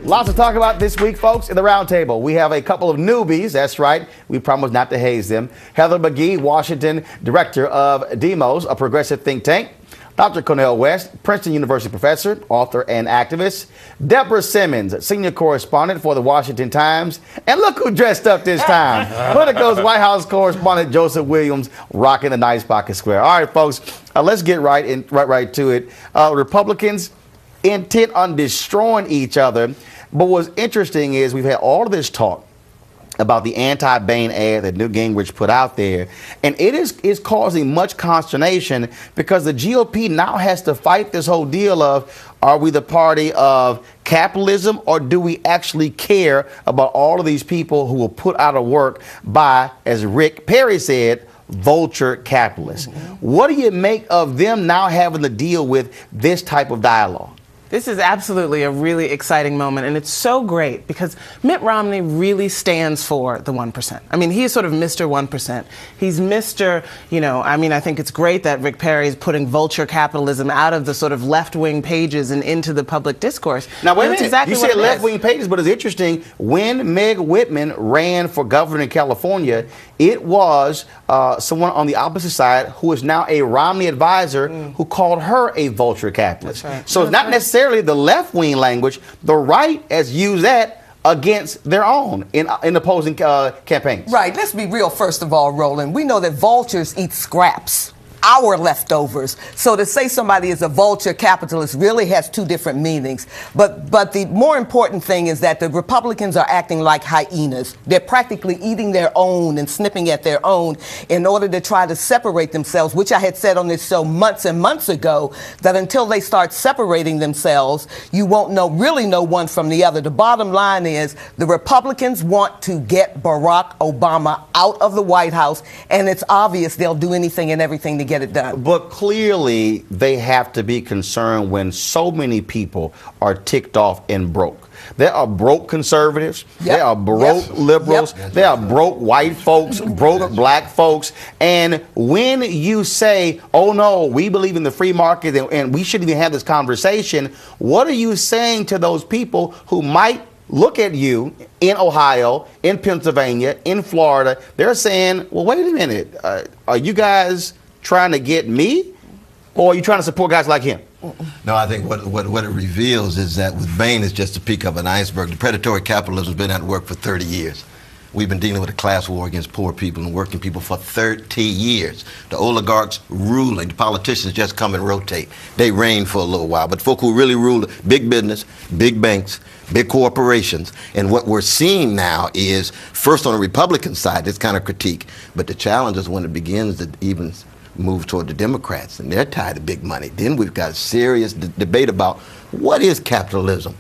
Lots to talk about this week, folks, in the roundtable. We have a couple of newbies. That's right. We promise not to haze them. Heather McGhee, Washington director of Demos, a progressive think tank. Dr. Cornel West, Princeton University professor, author, and activist. Deborah Simmons, senior correspondent for the Washington Times. And look who dressed up this time. Politico's White House correspondent Joseph Williams, rocking the nice pocket square. All right, folks, let's get right to it. Republicans intent on destroying each other. But what's interesting is we've had all of this talk about the anti-Bain ad that Newt Gingrich put out there, and it is causing much consternation because the GOP now has to fight this whole deal of, are we the party of capitalism, or do we actually care about all of these people who will put out of work by, as Rick Perry said, vulture capitalists? What do you make of them now having to deal with this type of dialogue? This is absolutely a really exciting moment, and it's so great because Mitt Romney really stands for the 1%. I mean, he is sort of Mr. 1%. He's Mr., I think it's great that Rick Perry is putting vulture capitalism out of the sort of left-wing pages and into the public discourse. Now, wait a minute. Exactly, you said left-wing pages, but it's interesting. When Meg Whitman ran for governor in California, it was someone on the opposite side who is now a Romney advisor who called her a vulture capitalist. That's right. So it's not necessarily the left-wing language. The right has used that against their own in opposing campaigns. Right. Let's be real, first of all, Roland. We know that vultures eat scraps, our leftovers. So to say somebody is a vulture capitalist really has two different meanings. But the more important thing is that the Republicans are acting like hyenas. They're practically eating their own and snipping at their own in order to try to separate themselves, which I had said on this show months and months ago, that until they start separating themselves, you won't really know one from the other. The bottom line is the Republicans want to get Barack Obama out of the White House, and it's obvious they'll do anything and everything to get it done. But clearly they have to be concerned when so many people are ticked off and broke. There are broke conservatives, there are broke liberals, there are broke white folks, broke black folks. And when you say, oh no, we believe in the free market and we shouldn't even have this conversation, what are you saying to those people who might look at you in Ohio, in Pennsylvania, in Florida? They're saying, well, wait a minute, are you guys trying to get me, or are you trying to support guys like him? No, I think what it reveals is that with Bain, it's just the peak of an iceberg. The predatory capitalism has been at work for 30 years. We've been dealing with a class war against poor people and working people for 30 years. The oligarchs ruling, the politicians just come and rotate. They reign for a little while, but folk who really rule, big business, big banks, big corporations. And what we're seeing now is, first on the Republican side, this kind of critique, but the challenge is when it begins to even move toward the Democrats, and they're tied to big money. Then we've got serious debate about what is capitalism?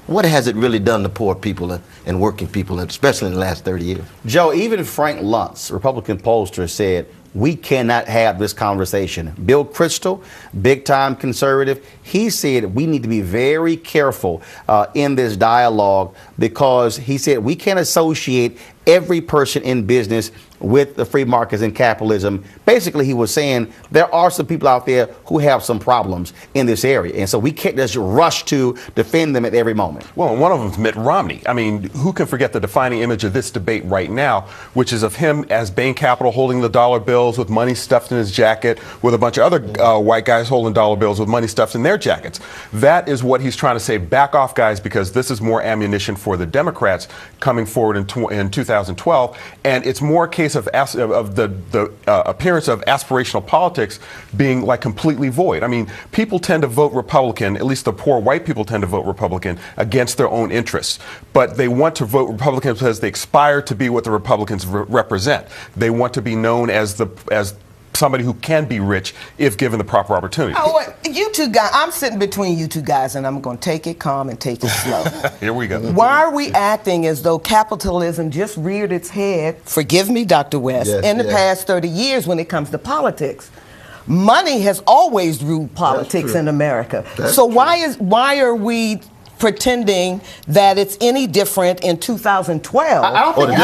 What has it really done to poor people and working people, especially in the last 30 years? Joe, even Frank Luntz, Republican pollster, said, we cannot have this conversation. Bill Kristol, big-time conservative, he said we need to be very careful in this dialogue because he said we can't associate every person in business with the free markets and capitalism. Basically, he was saying there are some people out there who have some problems in this area. And so we can't just rush to defend them at every moment. Well, one of them is Mitt Romney. I mean, who can forget the defining image of this debate right now, which is of him as Bain Capital holding the dollar bills with money stuffed in his jacket, with a bunch of other white guys holding dollar bills with money stuffed in their jackets. That is what he's trying to say. Back off, guys, because this is more ammunition for the Democrats coming forward in 2012. And it's more a case of the appearance of aspirational politics being like completely void. I mean, people tend to vote Republican, at least the poor white people tend to vote Republican against their own interests. But they want to vote Republican because they aspire to be what the Republicans represent. They want to be known as somebody who can be rich if given the proper opportunity. Oh, you two guys, I'm sitting between you two guys, and I'm going to take it calm and take it slow. Here we go. Why are we acting as though capitalism just reared its head, forgive me, Dr. West, in the past 30 years when it comes to politics? Money has always ruled politics in America. So why are we pretending that it's any different in 2012 I don't think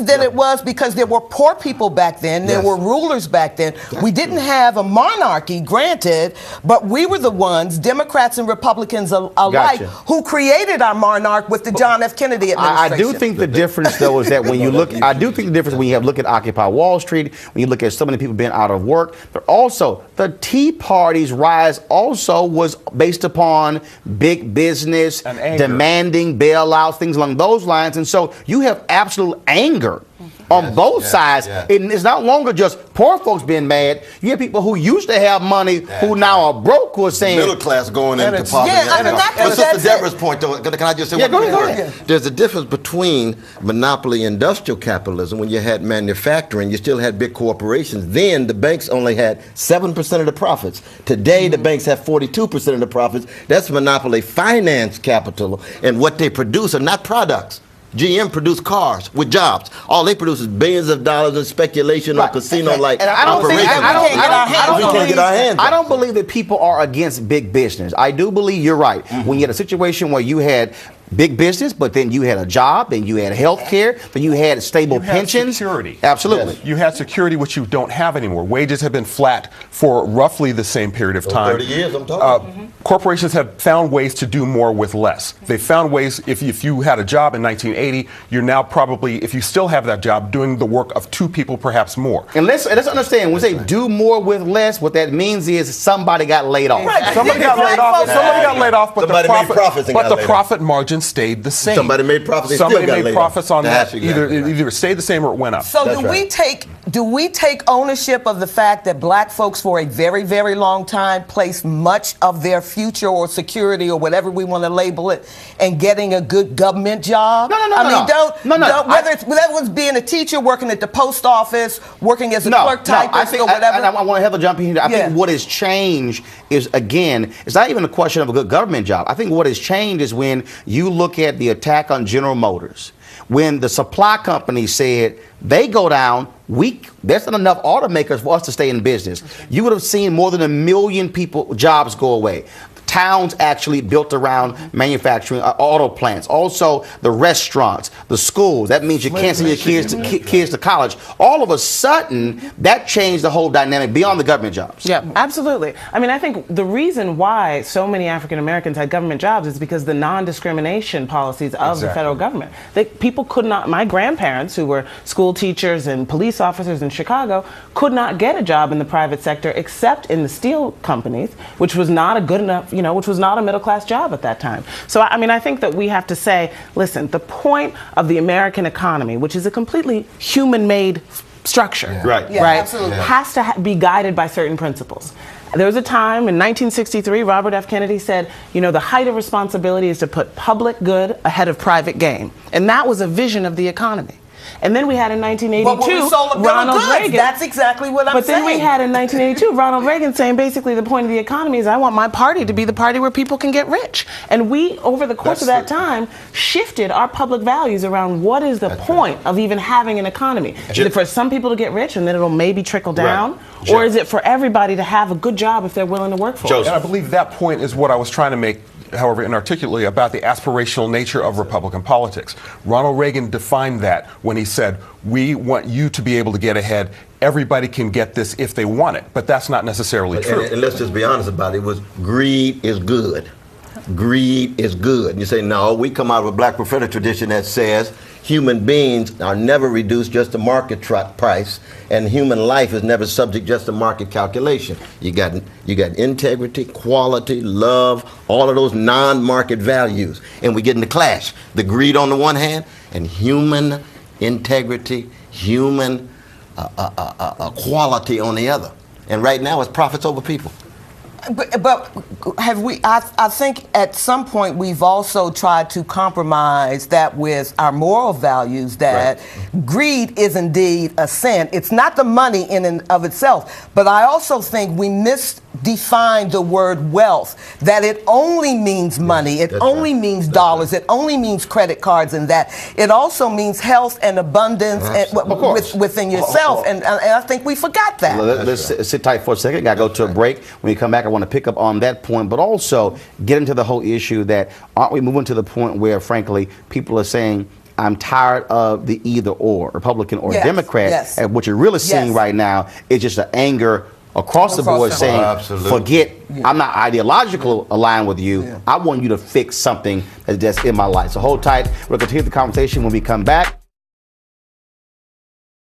than it was because there were poor people back then, there were rulers back then. We didn't have a monarchy, granted, but we were the ones, Democrats and Republicans alike, who created our monarch with the John F. Kennedy administration. I do think the difference, though, is that when you look, I do think the difference when you look at Occupy Wall Street, when you look at so many people being out of work, but also the Tea Party's rise also was based upon big business demanding bailouts, things along those lines. And so you have absolute anger on both sides. It's not longer just poor folks being mad. You have people who used to have money who now are broke who are saying middle class going into poverty. But Sister Deborah's point, though, can I just say one thing? Go ahead. There's a difference between monopoly industrial capitalism. When you had manufacturing, you still had big corporations. Then the banks only had 7% of the profits. Today, the banks have 42% of the profits. That's monopoly finance capital, and what they produce are not products. GM produced cars with jobs. All they produce is billions of dollars in speculation or casino-like operations. I don't believe that people are against big business. I do believe you're right. When you had a situation where you had big business, but then you had a job, then you had health care, then you had stable pensions. Security. Absolutely. You had security, which you don't have anymore. Wages have been flat for roughly the same period of time. 30 years, I'm talking. Corporations have found ways to do more with less. They found ways, if you had a job in 1980, you're now probably, if you still have that job, doing the work of two people, perhaps more. And let's understand, when we say do more with less, what that means is somebody got laid off. Somebody got laid off. Somebody got laid off, but the profit margin stayed the same. Somebody made profits. Somebody made profits on that. Either stayed the same or it went up. So do we take ownership of the fact that black folks for a very, very long time placed much of their future or security or whatever we want to label it and getting a good government job? No. Whether that was being a teacher, working at the post office, working as a clerk typist or whatever. I want to have a jump in here. I think what has changed is, again, it's not even a question of a good government job. I think what has changed is when you look at the attack on General Motors, when the supply company said they go down, there's not enough automakers for us to stay in business. You would have seen more than 1 million jobs go away. Towns actually built around manufacturing, auto plants, also the restaurants, the schools. That means you can't send your kids to college. All of a sudden, that changed the whole dynamic beyond the government jobs. Yeah, absolutely. I mean, I think the reason why so many African Americans had government jobs is because the non-discrimination policies of the federal government. People could not, my grandparents, who were school teachers and police officers in Chicago, could not get a job in the private sector except in the steel companies, which was not a good enough, which was not a middle-class job at that time. So, I mean, I think that we have to say, listen, the point of the American economy, which is a completely human-made structure, has to be guided by certain principles. There was a time in 1963, Robert F. Kennedy said, the height of responsibility is to put public good ahead of private gain. And that was a vision of the economy. And then we had in 1982 Ronald Reagan. That's exactly what I'm saying. But then we had in 1982 Ronald Reagan saying basically the point of the economy is I want my party to be the party where people can get rich. And we, over the course of that time, shifted our public values around what is the point of even having an economy. Is it for some people to get rich and then it'll maybe trickle down? Or is it for everybody to have a good job if they're willing to work for it? And I believe that point is what I was trying to make, however inarticulately, about the aspirational nature of Republican politics. Ronald Reagan defined that when he said, we want you to be able to get ahead. Everybody can get this if they want it. But that's not necessarily true. And let's just be honest about it. It was greed is good. Greed is good. And you say, no, we come out of a black prophetic tradition that says human beings are never reduced just to market price, and human life is never subject just to market calculation. You got integrity, quality, love, all of those non-market values, and we get in the clash. The greed on the one hand, and human integrity, human quality on the other. And right now, it's profits over people. But have we? I think at some point we've also tried to compromise that with our moral values. That greed is indeed a sin. It's not the money in and of itself. But I also think we misdefine the word wealth. that it only means money, it only means dollars, it only means credit cards, and that it also means health and abundance within yourself. And I think we forgot that. Let's sit tight for a second. Got to go to a break. When we come back, I want to pick up on that point, but also get into the whole issue that aren't we moving to the point where, frankly, people are saying, I'm tired of the either or, Republican or Democrat. And what you're really seeing right now is just an anger across the board saying, forget, I'm not ideological aligned with you. I want you to fix something that's in my life. So hold tight. We'll continue the conversation when we come back.